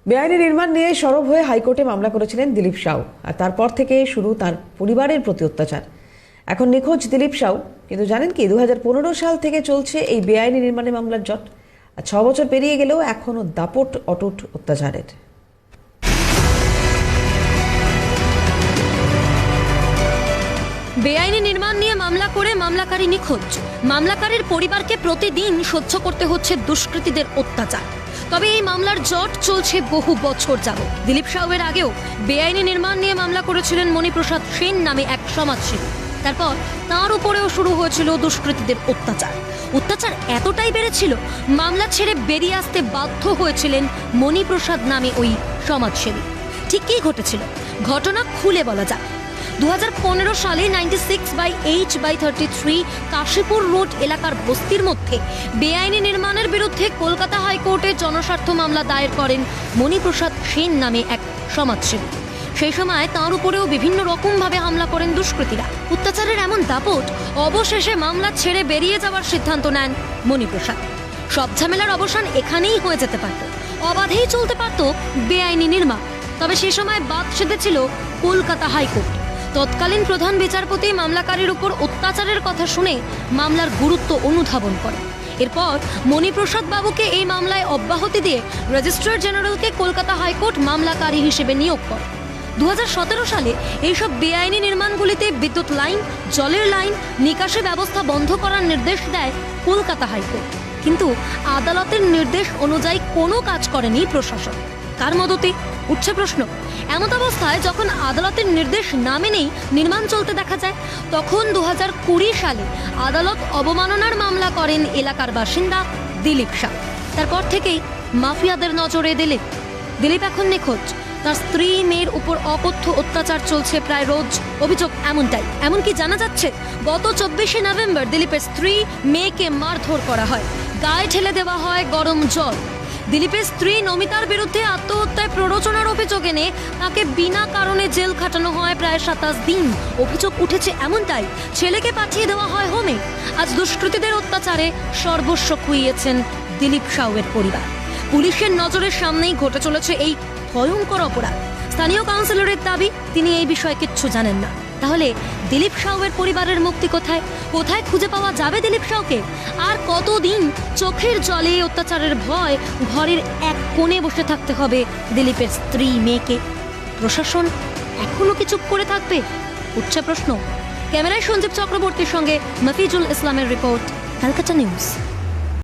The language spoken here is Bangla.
বেআইনি নির্মাণ নিয়ে সরব হয়ে হাইকোর্টে মামলা করেছিলেন দিলীপ সাউ, আর তারপর থেকে শুরু তার পরিবারের প্রতি অত্যাচার। এখন নিখোঁজ দিলীপ সাউ, কিন্তু জানেন কি 2015 সাল থেকে চলছে এই বেআইনি নির্মাণের মামলার জট। আর 6 বছর পেরিয়ে গেলেও এখনো দাপট অটুট অত্যাচারের। বেআইনি নির্মাণ নিয়ে মামলা করে মামলাকারী নিখোঁজ। মামলাকারীর পরিবারকে প্রতিদিন সহ্য করতে হচ্ছে দুষ্কৃতীদের অত্যাচার। তবে এই মামলার জট চলছে বহু বছর যাবত। দিলীপ সাউয়ের আগেও বেআইনি নির্মাণ নিয়ে মামলা করেছিলেন মণিপ্রসাদ সেন নামে এক সমাজসেবী। তারপর তাঁর উপরেও শুরু হয়েছিল দুষ্কৃতীদের অত্যাচার এতটাই বেড়েছিল, মামলা ছেড়ে বেরিয়ে আসতে বাধ্য হয়েছিলেন মণিপ্রসাদ নামে ওই সমাজসেবী। ঠিক কী ঘটেছিল ঘটনা খুলে বলা যাক। 2015 সালে 96/8/33 কাশীপুর রোড এলাকার বস্তির মধ্যে বেআইনি নির্মাণের বিরুদ্ধে কলকাতা হাইকোর্টে জনস্বার্থ মামলা দায়ের করেন মণিপ্রসাদ সেন নামে এক সমাজসেবী। সেই সময় তাঁর উপরেও বিভিন্ন রকমভাবে হামলা করেন দুষ্কৃতীরা। অত্যাচারের এমন দাপট, অবশেষে মামলা ছেড়ে বেরিয়ে যাওয়ার সিদ্ধান্ত নেন মণিপ্রসাদ। সব ঝামেলার অবসান এখানেই হয়ে যেতে পারত, অবাধেই চলতে পারত বেআইনি নির্মাণ। তবে সে সময় বাদ সেধেছিল কলকাতা হাইকোর্ট। তৎকালীন প্রধান বিচারপতি মামলাকারীর উপর অত্যাচারের কথা শুনে মামলার গুরুত্ব অনুধাবন করেন। এরপর মণিপ্রসাদ বাবুকে এই মামলায় অব্যাহতি দিয়ে রেজিস্ট্রার জেনারেলকে কলকাতা হাইকোর্ট মামলাকারী হিসেবে নিয়োগ করে। 2017 সালে এইসব বেআইনি নির্মাণগুলিতে বিদ্যুৎ লাইন, জলের লাইন, নিকাশি ব্যবস্থা বন্ধ করার নির্দেশ দেয় কলকাতা হাইকোর্ট। কিন্তু আদালতের নির্দেশ অনুযায়ী কোনো কাজ করেনি প্রশাসন। কার মদতে উঠছে প্রশ্ন। এমত অবস্থায় যখন আদালতের নির্দেশ না মেনেই নির্মাণ চলতে দেখা যায়, তখন 2020 সালে আদালত অবমাননার মামলা করেন এলাকার বাসিন্দা দিলীপ সাউ। তারপর থেকেই মাফিয়াদের নজরে দিলীপ এখন নিখোঁজ। তার স্ত্রী, মেয়ের উপর অকথ্য অত্যাচার চলছে প্রায় রোজ। অভিযোগ এমনটাই, এমনকি জানা যাচ্ছে গত 24 নভেম্বর দিলীপের স্ত্রী, মেয়েকে মারধর করা হয়, গায়ে ঠেলে দেওয়া হয় গরম জল। দিলীপের স্ত্রী নমিতার বিরুদ্ধে আত্মহত্যায় প্ররোচনার অভিযোগ এনে তাকে বিনা কারণে জেল খাটানো হয় প্রায় 27 দিন। অভিযোগ উঠেছে এমনটাই, ছেলেকে পাঠিয়ে দেওয়া হয় হোমে। আজ দুষ্কৃতীদের অত্যাচারে সর্বস্ব খুইয়েছেন দিলীপ সাউয়ের পরিবার। পুলিশের নজরের সামনেই ঘটে চলেছে এই ভয়ঙ্কর অপরাধ। স্থানীয় কাউন্সিলরের দাবি, তিনি এই বিষয়ে কিচ্ছু জানেন না। তাহলে দিলীপ সাউয়ের পরিবারের মুক্তি কোথায়? কোথায় খুঁজে পাওয়া যাবে দিলীপ সাউকে? আর কতদিন চোখের জলে অত্যাচারের ভয় ঘরের এক কোণে বসে থাকতে হবে দিলীপের স্ত্রী, মেয়েকে? প্রশাসন এখনো কি চুপ করে থাকবে? উঠছে প্রশ্ন। ক্যামেরায় সঞ্জীব চক্রবর্তীর সঙ্গে মফিজুল ইসলামের রিপোর্ট, ক্যালকাটা নিউজ।